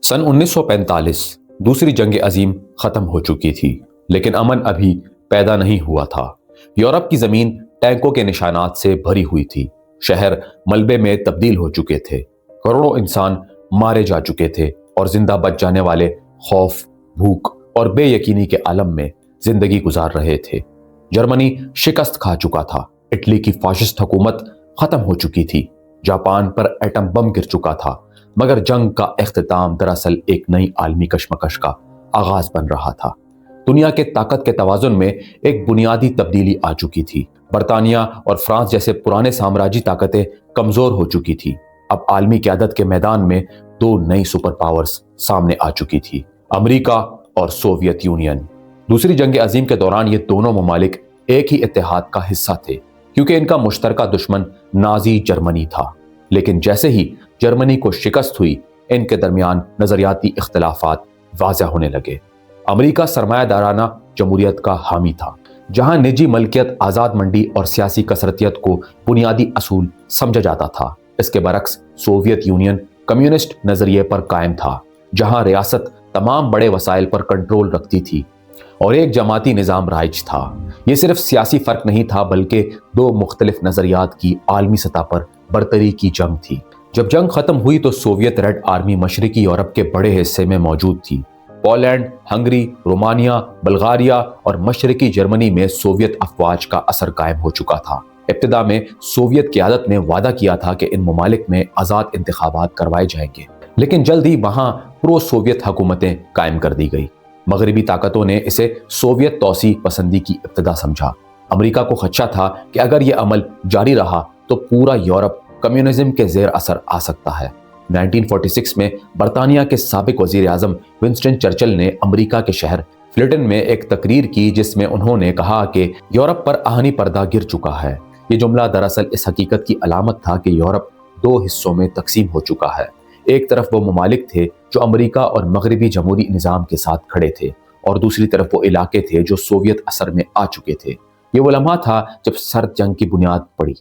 सन 1945 दूसरी जंग अजीम खत्म हो चुकी थी, लेकिन अमन अभी पैदा नहीं हुआ था। यूरोप की जमीन टैंकों के निशानात से भरी हुई थी। शहर मलबे में तब्दील हो चुके थे। करोड़ों इंसान मारे जा चुके थे और जिंदा बच जाने वाले खौफ, भूख और बेयकीनी के आलम में जिंदगी गुजार रहे थे। जर्मनी शिकस्त खा चुका था। इटली की फाशिस्ट हुकूमत खत्म हो चुकी थी। जापान पर एटम बम गिर चुका था। मगर जंग का इख्तिताम दरअसल एक नई आलमी कशमकश का आगाज बन रहा था। दुनिया के ताकत के तवाजुन में एक बुनियादी तब्दीली आ चुकी थी। बरतानिया और फ्रांस जैसे पुराने साम्राज्य ताकतें कमजोर हो चुकी थी। अब आलमी क़यादत के मैदान में दो नई सुपर पावर्स सामने आ चुकी थी, अमेरिका और सोवियत यूनियन। दूसरी जंग अजीम के दौरान ये दोनों ममालिक एक ही इत्तेहाद का हिस्सा थे, क्योंकि इनका मुश्तरका दुश्मन नाजी जर्मनी था। लेकिन जैसे ही जर्मनी को शिकस्त हुई, इनके दरमियान नजरियाती इख्तलाफात वाज़ह होने लगे। अमेरिका सरमायादाराना जमहूरियत का हामी था, जहां निजी मलकियत, आज़ाद मंडी और सियासी कसरतियत को बुनियादी असूल समझा जाता था। इसके बरक्स सोवियत यूनियन कम्युनिस्ट नजरिए पर कायम था, जहां रियासत तमाम बड़े वसाइल पर कंट्रोल रखती थी और एक जमाती निज़ाम राइज था। ये सिर्फ सियासी फर्क नहीं था, बल्कि दो मुख्तलिफ नजरियात की आलमी सतह पर बरतरी की जंग थी। जब जंग खत्म हुई तो सोवियत रेड आर्मी मशरकी यूरोप के बड़े हिस्से में मौजूद थी। पोलैंड, हंगरी, रोमानिया, बल्गारिया और मशरकी जर्मनी में सोवियत अफवाज का असर कायम हो चुका था। इब्तिदा में सोवियत क़यादत ने वादा किया था कि इन ममालिक में आज़ाद इंतखाबात करवाए जाएंगे, लेकिन जल्द ही वहां प्रो सोवियत हुकूमतें कायम कर दी गई। मगरबी ताकतों ने इसे सोवियत तौसी पसंदी की इब्तिदा समझा। अमेरिका को खदशा था कि अगर ये अमल जारी रहा तो पूरा यूरोप कम्युनिज्म के ज़ेर असर आ सकता है। 1946 में बरतानिया के साबिक वजीर आज़म विंस्टन चर्चिल ने अमेरिका के शहर फिलिटन में एक तकरीर की, जिसमें उन्होंने कहा कि यूरोप पर आहनी पर्दा गिर चुका है। ये जुमला दरअसल इस हकीकत की अलामत था कि यूरोप दो हिस्सों में तकसीम हो चुका है। एक तरफ वो ममालिक थे जो अमेरिका और मगरबी जमहूरी निज़ाम के साथ खड़े थे, और दूसरी तरफ वो इलाके थे जो सोवियत असर में आ चुके थे। ये वो लम्हा था जब सर्द जंग की बुनियाद पड़ी।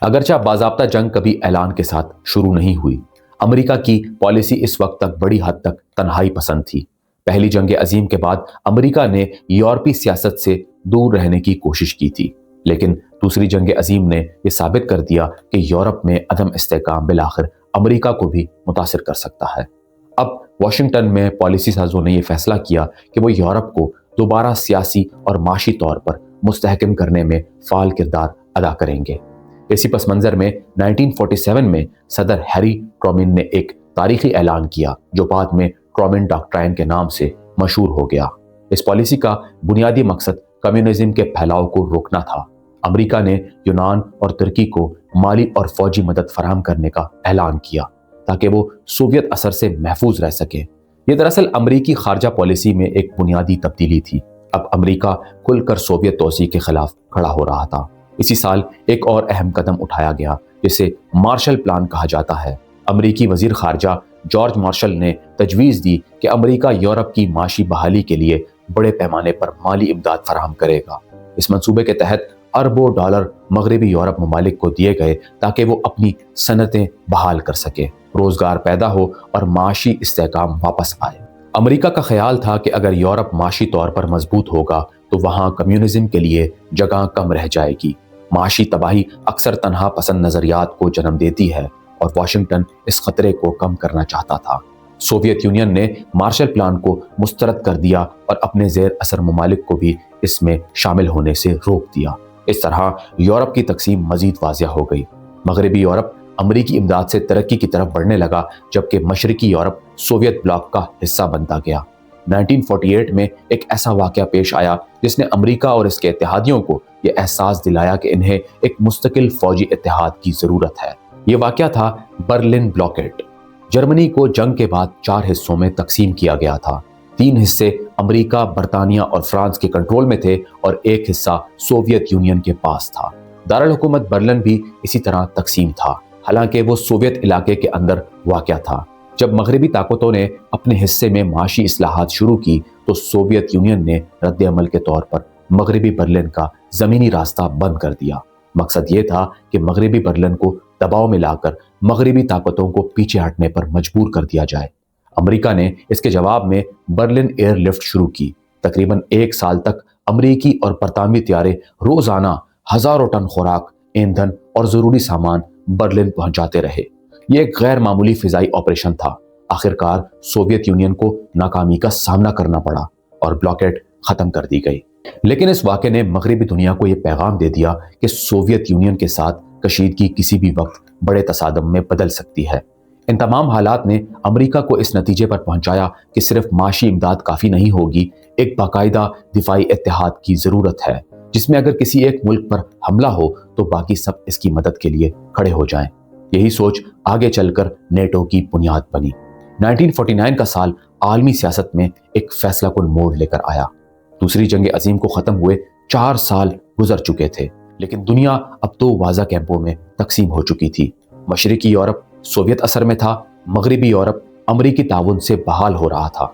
अगरचा बाज़ाब्ता जंग कभी ऐलान के साथ शुरू नहीं हुई। अमेरिका की पॉलिसी इस वक्त तक बड़ी हद तक तन्हाई पसंद थी। पहली जंग अजीम के बाद अमेरिका ने यूरोपी सियासत से दूर रहने की कोशिश की थी, लेकिन दूसरी जंग अजीम ने यह साबित कर दिया कि यूरोप में अदम इस्तेहकाम बिलाखिर अमेरिका को भी मुतासिर कर सकता है। अब वाशिंगटन में पॉलिसी साजों ने यह फैसला किया कि वो यूरोप को दोबारा सियासी और माशी तौर पर मुस्तहकम करने में फाल किरदार अदा करेंगे। इसी पस मंजर में 1947 में सदर हैरी ट्रूमैन ने एक तारीखी ऐलान किया, जो बाद में ट्रूमैन डॉक्ट्राइन के नाम से मशहूर हो गया। इस पॉलिसी का बुनियादी मकसद कम्युनिज्म के फैलाव को रोकना था। अमेरिका ने यूनान और तुर्की को माली और फौजी मदद फराहम करने का ऐलान किया, ताकि वो सोवियत असर से महफूज रह सके। ये दरअसल अमेरिकी खारजा पॉलिसी में एक बुनियादी तब्दीली थी। अब अमेरिका खुलकर सोवियत तोसी के खिलाफ खड़ा हो रहा था। इसी साल एक और अहम कदम उठाया गया, जिसे मार्शल प्लान कहा जाता है। अमेरिकी वजीर खारजा जॉर्ज मार्शल ने तजवीज़ दी कि अमेरिका यूरोप की माशी बहाली के लिए बड़े पैमाने पर माली इमदाद फराहम करेगा। इस मंसूबे के तहत अरबों डॉलर मगरबी यूरोप ममालिक को दिए गए, ताकि वो अपनी सनतें बहाल कर सके, रोजगार पैदा हो और माशी इस्तेहकाम वापस आए। अमेरिका का ख्याल था कि अगर यूरोप माशी तौर पर मजबूत होगा तो वहाँ कम्युनिज्म के लिए जगह कम रह जाएगी। माशी तबाही अक्सर तनहा पसंद नजरियात को जन्म देती है, और वाशिंगटन इस खतरे को कम करना चाहता था। सोवियत यूनियन ने मार्शल प्लान को मुस्तरद कर दिया और अपने ज़ेर असर ममालिक को भी इसमें शामिल होने से रोक दिया। इस तरह यूरोप की तकसीम मजीद वाज़िया हो गई। मगरबी यूरोप अमरीकी इमदाद से तरक्की की तरफ बढ़ने लगा, जबकि मशरकी यूरोप सोवियत ब्लॉक का हिस्सा बनता गया। 1948 में एक ऐसा वाक़या पेश आया जिसने अमेरिका और इसके इत्तेहादियों को यह एहसास दिलाया कि इन्हें एक मुस्तकिल फौजी इत्तेहाद की ज़रूरत है। ये वाक़या था बर्लिन ब्लॉकेड। जर्मनी को जंग के बाद 4 हिस्सों में तकसीम किया गया था। 3 हिस्से अमेरिका, बरतानिया और फ्रांस के कंट्रोल में थे, और एक हिस्सा सोवियत यूनियन के पास था। दारुल हुकूमत बर्लिन भी इसी तरह तकसीम था, हालांकि वो सोवियत इलाके के अंदर वाक़या था। जब मगरबी ताकतों ने अपने हिस्से में माशी इस्लाहात शुरू की, तो सोवियत यूनियन ने रद्द अमल के तौर पर मगरबी बर्लिन का ज़मीनी रास्ता बंद कर दिया। मकसद ये था कि मगरबी बर्लिन को दबाव में लाकर मगरबी ताकतों को पीछे हटने पर मजबूर कर दिया जाए। امریکہ نے اس کے جواب میں برلن ایئر لفٹ شروع کی۔ تقریباً 1 سال تک امریکی اور برطانوی طیارے روزانہ ہزاروں ٹن خوراک، ایندھن اور ضروری سامان برلن پہنچاتے رہے۔ یہ ایک غیر معمولی فضائی آپریشن تھا۔ آخرکار سوویت یونین کو ناکامی کا سامنا کرنا پڑا اور بلاکیڈ ختم کر دی گئی۔ لیکن اس واقعے نے مغربی دنیا کو یہ پیغام دے دیا کہ سوویت یونین کے ساتھ کشیدگی کسی بھی وقت بڑے تصادم میں بدل سکتی ہے۔ ان تمام حالات نے امریکہ کو اس نتیجے پر پہنچایا کہ صرف معاشی امداد کافی نہیں ہوگی، ایک باقاعدہ دفاعی اتحاد کی ضرورت ہے، جس میں اگر کسی ایک ملک پر حملہ ہو تو باقی سب اس کی مدد کے لیے کھڑے ہو جائیں۔ یہی سوچ آگے چل کر نیٹو کی بنیاد بنی۔ 1949 کا سال عالمی سیاست میں ایک فیصلہ کن موڑ لے کر آیا۔ دوسری جنگ عظیم کو ختم ہوئے 4 سال گزر چکے تھے، لیکن دنیا اب 2 واضح کیمپوں میں تقسیم ہو چکی تھی۔ مشرقی یورپ سوویت اثر میں تھا، مغربی یورپ امریکی تعاون سے بحال ہو رہا تھا،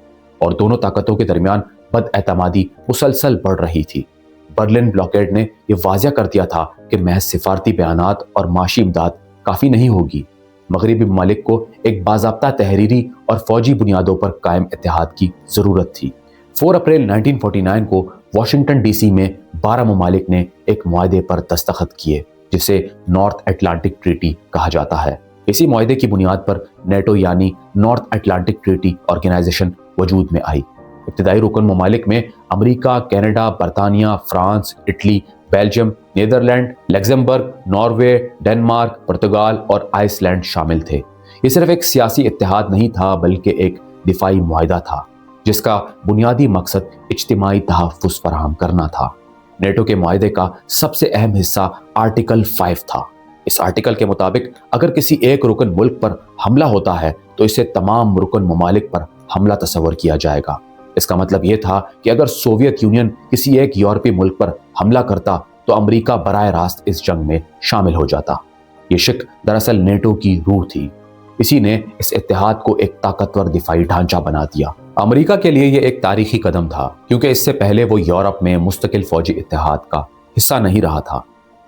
اور دونوں طاقتوں کے درمیان بد اعتمادی مسلسل بڑھ رہی تھی۔ برلن بلاکیڈ نے یہ واضح کر دیا تھا کہ محض سفارتی بیانات اور معاشی امداد کافی نہیں ہوگی۔ مغربی ممالک کو ایک باضابطہ تحریری اور فوجی بنیادوں پر قائم اتحاد کی ضرورت تھی۔ 4 اپریل 1949 کو واشنگٹن ڈی سی میں 12 ممالک نے ایک معاہدے پر دستخط کیے، جسے نارتھ اٹلانٹک ٹریٹی کہا جاتا ہے۔ اسی معاہدے کی بنیاد پر نیٹو یعنی نارتھ اٹلانٹک ٹریٹی آرگنائزیشن وجود میں آئی۔ ابتدائی رکن ممالک میں امریکہ، کینیڈا، برطانیہ، France, Italy, Belgium, Netherland, Luxembourg, Norway, Denmark, Portugal اور آئس لینڈ شامل تھے۔ یہ صرف ایک سیاسی اتحاد نہیں تھا، بلکہ ایک دفاعی معاہدہ تھا، جس کا بنیادی مقصد اجتماعی تحفظ فراہم کرنا تھا۔ نیٹو کے معاہدے کا سب سے اہم حصہ آرٹیکل 5 تھا۔ اس آرٹیکل کے مطابق اگر کسی ایک رکن ملک پر حملہ ہوتا ہے تو اسے تمام رکن ممالک پر حملہ تصور کیا جائے گا۔ اس کا مطلب یہ تھا کہ اگر سوویت یونین کسی ایک یورپی ملک پر حملہ کرتا تو امریکہ براہ راست اس جنگ میں شامل ہو جاتا۔ یہ شک دراصل نیٹو کی روح تھی۔ اسی نے اس اتحاد کو ایک طاقتور دفاعی ڈھانچہ بنا دیا۔ امریکہ کے لیے یہ ایک تاریخی قدم تھا، کیونکہ اس سے پہلے وہ یورپ میں مستقل فوجی اتحاد کا حصہ نہیں رہا تھا۔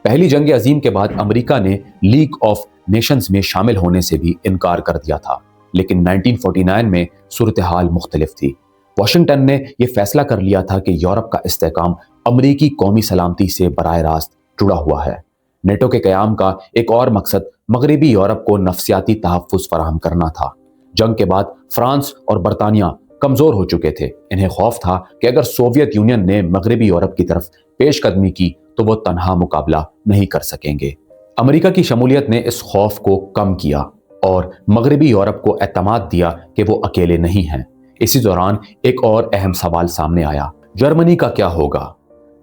پہلی جنگ عظیم کے بعد امریکہ نے لیگ آف نیشنز میں شامل ہونے سے بھی انکار کر دیا تھا، لیکن 1949 میں صورتحال مختلف تھی۔ واشنگٹن نے یہ فیصلہ کر لیا تھا کہ یورپ کا استحکام امریکی قومی سلامتی سے براہ راست جڑا ہوا ہے۔ نیٹو کے قیام کا ایک اور مقصد مغربی یورپ کو نفسیاتی تحفظ فراہم کرنا تھا۔ جنگ کے بعد فرانس اور برطانیہ کمزور ہو چکے تھے۔ انہیں خوف تھا کہ اگر سوویت یونین نے مغربی یورپ کی طرف پیش قدمی کی تو وہ تنہا مقابلہ نہیں کر سکیں گے۔ امریکہ کی شمولیت نے اس خوف کو کم کیا اور مغربی یورپ کو اعتماد دیا کہ وہ اکیلے نہیں ہیں۔ اسی دوران ایک اور اہم سوال سامنے آیا، جرمنی کا کیا ہوگا؟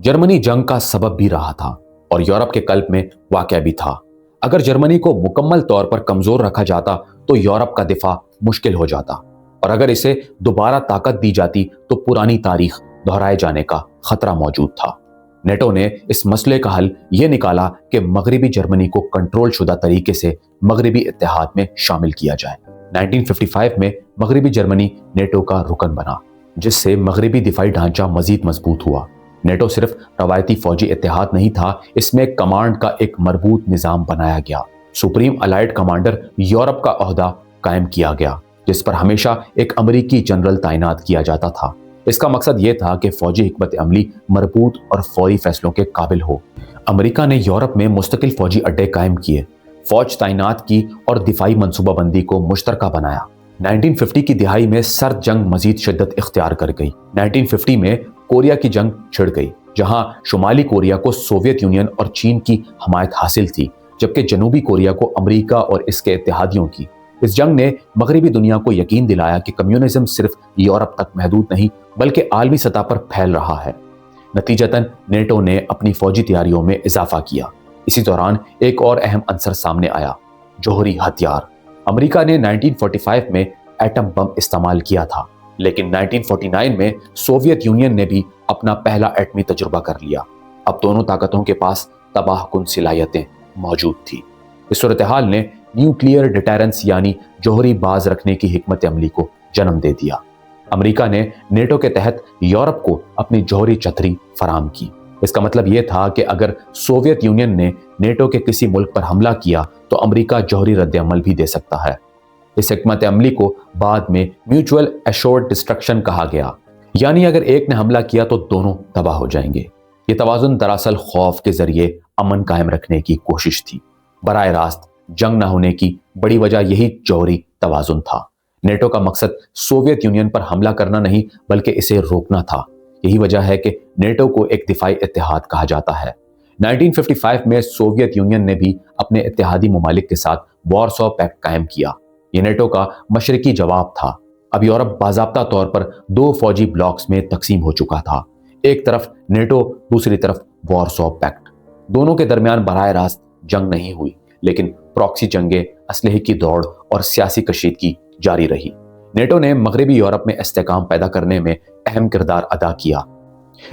جرمنی جنگ کا سبب بھی رہا تھا اور یورپ کے قلب میں واقع بھی تھا۔ اگر جرمنی کو مکمل طور پر کمزور رکھا جاتا تو یورپ کا دفاع مشکل ہو جاتا، اور اگر اسے دوبارہ طاقت دی جاتی تو پرانی تاریخ دہرائے جانے کا خطرہ موجود تھا۔ نیٹو نے اس مسئلے کا حل یہ نکالا کہ مغربی جرمنی کو کنٹرول شدہ طریقے سے مغربی اتحاد میں شامل کیا جائے۔ 1955 میں مغربی جرمنی نیٹو کا رکن بنا، جس سے مغربی دفاعی ڈھانچہ مزید مضبوط ہوا۔ نیٹو صرف روایتی فوجی اتحاد نہیں تھا، اس میں کمانڈ کا ایک مربوط نظام بنایا گیا۔ سپریم الائیڈ کمانڈر یورپ کا عہدہ قائم کیا گیا، جس پر ہمیشہ ایک امریکی جنرل تعینات کیا جاتا تھا۔ اس کا مقصد یہ تھا کہ فوجی حکمت عملی مربوط اور فوری فیصلوں کے قابل ہو۔ امریکہ نے یورپ میں مستقل فوجی اڈے قائم کیے، فوج تعینات کی اور دفاعی منصوبہ بندی کو مشترکہ بنایا۔ 1950 کی دہائی میں سرد جنگ مزید شدت اختیار کر گئی۔ 1950 میں کوریا کی جنگ چھڑ گئی، جہاں شمالی کوریا کو سوویت یونین اور چین کی حمایت حاصل تھی، جبکہ جنوبی کوریا کو امریکہ اور اس کے اتحادیوں کی۔ اس جنگ نے مغربی دنیا کو یقین دلایا کہ کمیونزم صرف یورپ تک محدود نہیں بلکہ عالمی سطح پر پھیل رہا ہے۔ نتیجتاً نیٹو نے اپنی فوجی تیاریوں میں اضافہ کیا۔ اسی دوران ایک اور اہم عنصر سامنے آیا، جوہری ہتھیار۔ امریکہ نے 1945 میں ایٹم بم استعمال کیا تھا، لیکن 1949 میں سوویت یونین نے بھی اپنا پہلا ایٹمی تجربہ کر لیا۔ اب دونوں طاقتوں کے پاس تباہ کن صلاحیتیں موجود تھیں۔ اس صورتحال نے نیوکلیئر ڈیٹرنس یعنی جوہری باز رکھنے کی حکمت عملی کو جنم دے دیا۔ امریکہ نے نیٹو کے تحت یورپ کو اپنی جوہری چھتری فراہم کی۔ اس کا مطلب یہ تھا کہ اگر سوویت یونین نے نیٹو کے کسی ملک پر حملہ کیا تو امریکہ جوہری رد عمل بھی دے سکتا ہے۔ इस हिकमत अमली को बाद में म्यूचुअल एश्योर्ड डिस्ट्रक्शन कहा गया, यानी अगर एक ने हमला किया तो दोनों तबाह हो जाएंगे। ये तवाज़ुन दरअसल खौफ के जरिए अमन कायम रखने की कोशिश थी। बराह रास्त जंग न होने की बड़ी वजह यही जौहरी तवाज़ुन था। नेटो का मकसद सोवियत यूनियन पर हमला करना नहीं बल्कि इसे रोकना था। यही वजह है कि नेटो को एक दिफाई इत्तेहाद कहा जाता है। 1955 में सोवियत यूनियन ने भी अपने इत्तेहादी ममालिक के साथ वारसो पैक्ट कायम किया। ये नेटो का मशरकी जवाब था। अब यूरोप बाज़ाब्ता तौर पर दो फौजी ब्लॉक्स में तकसीम हो चुका था, एक तरफ नेटो, दूसरी तरफ वारसो पैक्ट। दोनों के दरमियान बराह रास्त जंग नहीं हुई, लेकिन प्रॉक्सी जंगें, असलहे की दौड़ और सियासी कशीदगी जारी रही। नेटो ने मगरबी यूरोप में इस्तेहकाम पैदा करने में अहम किरदार अदा किया।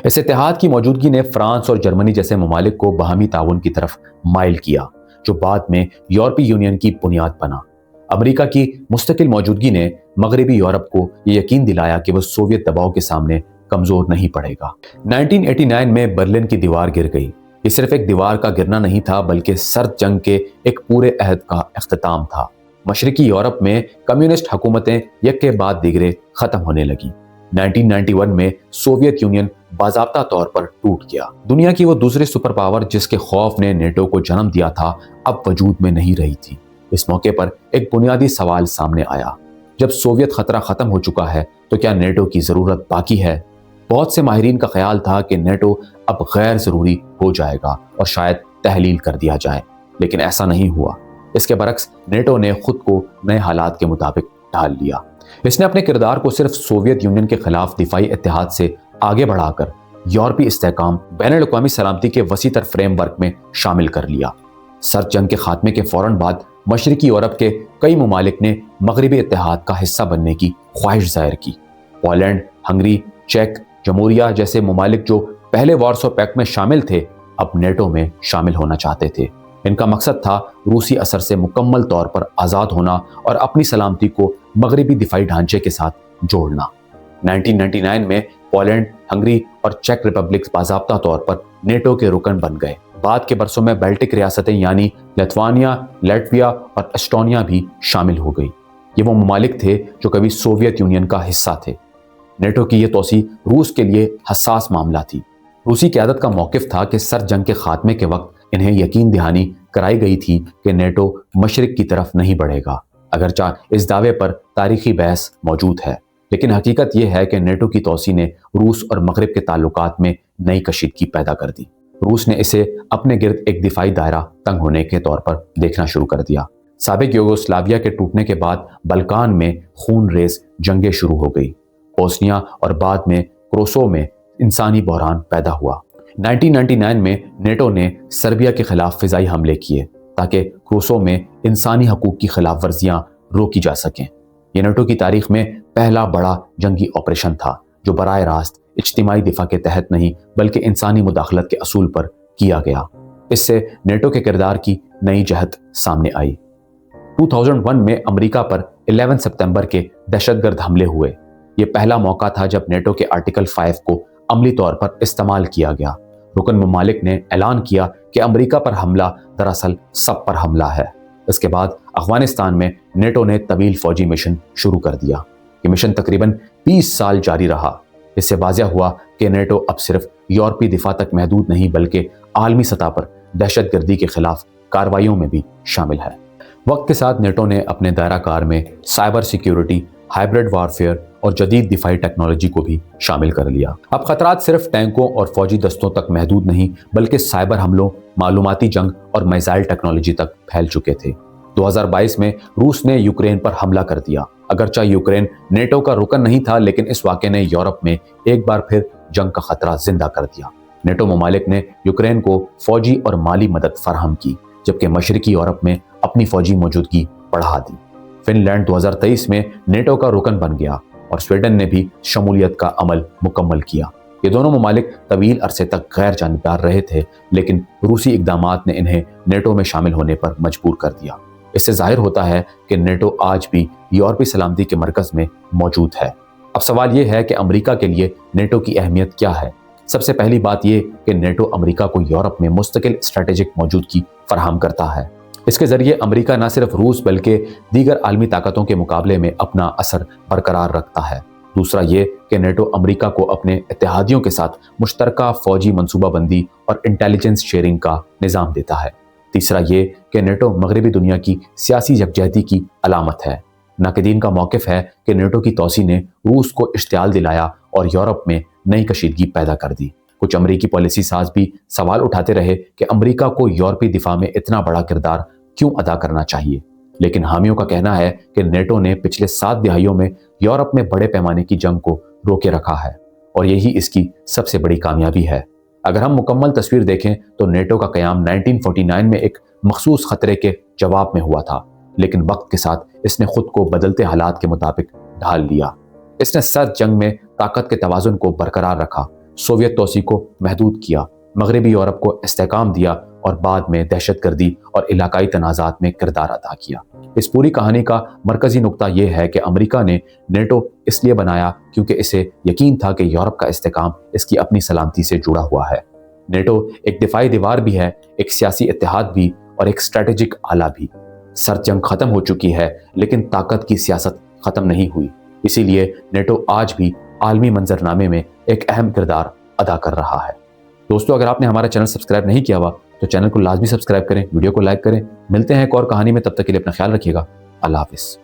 इस इत्तेहाद की मौजूदगी ने फ्रांस और जर्मनी जैसे ममालिक को बाहमी ताउन की तरफ माइल किया, जो बाद में यूरोपीय यूनियन की बुनियाद बना। अमेरिका की मुस्तकिल मौजूदगी ने मगरबी यूरोप को यह यकीन दिलाया कि वह सोवियत दबाव के सामने कमजोर नहीं पड़ेगा। 1989 में बर्लिन की दीवार गिर गई। ये सिर्फ एक दीवार का गिरना नहीं था, बल्कि सर्द जंग के एक पूरे अहद का इख्तिताम था। मशरकी यूरोप में कम्युनिस्ट हुकूमतें एक के बाद दीगरे खत्म होने लगी। 1991 में सोवियत यूनियन बाज़ाब्ता तौर पर टूट गया। दुनिया की वो दूसरी सुपर पावर जिसके खौफ ने नेटो को जन्म दिया था, अब वजूद में नहीं रही थी। इस मौके पर एक बुनियादी सवाल सामने आया, जब सोवियत खतरा खत्म हो चुका है तो क्या नेटो की जरूरत बाकी है? बहुत से माहिरीन का ख्याल था कि नेटो अब गैर जरूरी हो जाएगा और शायद तहलील कर दिया जाए, लेकिन ऐसा नहीं हुआ। इसके बरक्स नेटो ने खुद को नए हालात के मुताबिक ढाल लिया। इसने अपने किरदार को सिर्फ सोवियत यूनियन के खिलाफ दिफाई इत्तेहाद से आगे बढ़ाकर यूरोपीय इस्तेहकाम, बैनुल-अक़वामी सलामती के वसीतर फ्रेमवर्क में शामिल कर लिया। सर्द जंग के खात्मे के फौरन बाद मशरकी यूरोप के कई ममालिक ने मगरबी इत्तेहाद का हिस्सा बनने की ख्वाहिश जाहिर की। पोलैंड, हंगरी, चेक, जमहूरिया जैसे ममालिक जो पहले वारसो पैक्ट में शामिल थे, अब नेटो में शामिल होना चाहते थे। इनका मकसद था रूसी असर से मुकम्मल तौर पर आज़ाद होना और अपनी सलामती को मगरबी दिफाई ढांचे के साथ जोड़ना। 1999 में पोलैंड, हंगरी और चेक रिपब्लिक बाज़ाब्ता तौर पर नेटो के रुकन बन गए। बाद के बरसों में बेल्टिक रियासतें यानी लिथुआनिया, लातविया और एस्टोनिया भी शामिल हो गई। ये वो ममालिक थे जो कभी सोवियत यूनियन का हिस्सा थे। नेटो की यह तोसी रूस के लिए हसास मामला थी। रूसी क़यादत का मौक़िफ़ था कि सर्द जंग के खात्मे के वक्त इन्हें यकीन दहानी कराई गई थी कि नेटो मशरिक की तरफ नहीं बढ़ेगा। अगरचा इस दावे पर तारीखी बहस मौजूद है, लेकिन हकीकत यह है कि नेटो की तोसी ने रूस और मगरब के ताल्लुकात में नई कशीदगी पैदा कर दी। रूस ने इसे अपने गिर्द एक दिफाई दायरा तंग होने के तौर पर देखना शुरू कर दिया। साबिक यूगोस्लाविया के टूटने के बाद बल्कान में खून रेज जंगें शुरू हो गई। बोस्निया और बाद में क्रोसो में इंसानी बहरान पैदा हुआ। 1999 में नेटो ने सर्बिया के खिलाफ फिजाई हमले किए ताकि क्रोसो में इंसानी हकूक की खिलाफ वर्जियां रोकी जा सकें। यह नेटो की तारीख में पहला बड़ा जंगी ऑपरेशन था जो बराह रास्त इज्तिमाई दिफा के तहत नहीं बल्कि इंसानी मुदाखलत के असूल पर किया गया। इससे नेटो के किरदार की नई जहत सामने आई। 2001 में अमेरिका पर 11 सितंबर के दहशतगर्द हमले हुए। यह पहला मौका था जब नेटो के आर्टिकल 5 को अमली तौर पर इस्तेमाल किया गया। रुकन ममालिक ने ऐलान किया कि अमेरिका पर हमला दरअसल सब पर हमला है। इसके बाद अफगानिस्तान में नेटो ने तवील फौजी मिशन शुरू कर दिया। ये मिशन तकरीबन 20 साल जारी रहा। इससे वाज़ेह हुआ कि नेटो अब सिर्फ यूरोपीय दिफा तक महदूद नहीं बल्कि आलमी सतह पर दहशतगर्दी के खिलाफ कार्रवाइयों में भी शामिल है। वक्त के साथ नेटो ने अपने दायरा कार में साइबर सिक्योरिटी, हाइब्रिड वारफेयर और जदीद दिफाई टेक्नोलॉजी को भी शामिल कर लिया। अब खतरात सिर्फ टैंकों और फौजी दस्तों तक महदूद नहीं बल्कि साइबर हमलों, मालूमाती जंग और मिसाइल टेक्नोलॉजी तक फैल चुके थे। 2022 में रूस ने यूक्रेन पर हमला कर दिया। अगरचा यूक्रेन नेटो का रुकन नहीं था, लेकिन इस वाक़े ने यूरोप में एक बार फिर जंग का खतरा जिंदा कर दिया। नेटो ममालिक ने यूक्रेन को फौजी और माली मदद फराहम की, जबकि मशरकी यूरोप में अपनी फौजी मौजूदगी बढ़ा दी। फिनलैंड 2023 में नेटो का रुकन बन गया और स्वीडन ने भी शमूलियत का अमल मुकम्मल किया। ये दोनों ममालिक तवील अरसे तक गैर जानिबदार रहे थे, लेकिन रूसी इक़दामात ने इन्हें नेटो में शामिल होने पर मजबूर कर दिया। इससे जाहिर होता है कि नेटो आज भी यूरोपीय सलामती के मरकज़ में मौजूद है। अब सवाल यह है कि अमेरिका के लिए नेटो की अहमियत क्या है। सबसे पहली बात यह कि नेटो अमेरिका को यूरोप में मुस्तकिल स्ट्रेटेजिक मौजूदगी फराहम करता है। اس کے ذریعے امریکہ نہ صرف روس بلکہ دیگر عالمی طاقتوں کے مقابلے میں اپنا اثر برقرار رکھتا ہے۔ دوسرا یہ کہ نیٹو امریکہ کو اپنے اتحادیوں کے ساتھ مشترکہ فوجی منصوبہ بندی اور انٹیلیجنس شیئرنگ کا نظام دیتا ہے۔ تیسرا یہ کہ نیٹو مغربی دنیا کی سیاسی یکجہتی کی علامت ہے۔ ناقدین کا موقف ہے کہ نیٹو کی توسیع نے روس کو اشتعال دلایا اور یورپ میں نئی کشیدگی پیدا کر دی۔ کچھ امریکی پالیسی ساز بھی سوال اٹھاتے رہے کہ امریکہ کو یورپی دفاع میں اتنا بڑا کردار کیوں ادا کرنا چاہیے، لیکن حامیوں کا کہنا ہے کہ نیٹو نے پچھلے 7 دہائیوں میں یورپ میں بڑے پیمانے کی جنگ کو روکے رکھا ہے اور یہی اس کی سب سے بڑی کامیابی ہے۔ اگر ہم مکمل تصویر دیکھیں تو نیٹو کا قیام 1949 میں ایک مخصوص خطرے کے جواب میں ہوا تھا، لیکن وقت کے ساتھ اس نے خود کو بدلتے حالات کے مطابق ڈھال لیا۔ اس نے سرد جنگ میں طاقت کے توازن کو برقرار رکھا، سوویت توسیع کو محدود کیا، مغربی یورپ کو استحکام دیا اور بعد میں دہشت گردی اور علاقائی تنازعات میں کردار ادا کیا۔ اس پوری کہانی کا مرکزی نقطہ یہ ہے کہ امریکہ نے نیٹو اس لیے بنایا کیونکہ اسے یقین تھا کہ یورپ کا استحکام اس کی اپنی سلامتی سے جڑا ہوا ہے۔ نیٹو ایک دفاعی دیوار بھی ہے، ایک سیاسی اتحاد بھی اور ایک اسٹریٹجک آلہ بھی۔ سرد جنگ ختم ہو چکی ہے لیکن طاقت کی سیاست ختم نہیں ہوئی، اسی لیے نیٹو آج بھی عالمی منظرنامے میں ایک اہم کردار ادا کر رہا ہے۔ دوستو، اگر آپ نے ہمارا چینل سبسکرائب نہیں کیا ہوا تو چینل کو لازمی سبسکرائب کریں، ویڈیو کو لائک کریں۔ ملتے ہیں ایک اور کہانی میں، تب تک کے لیے اپنا خیال رکھیے گا۔ اللہ حافظ۔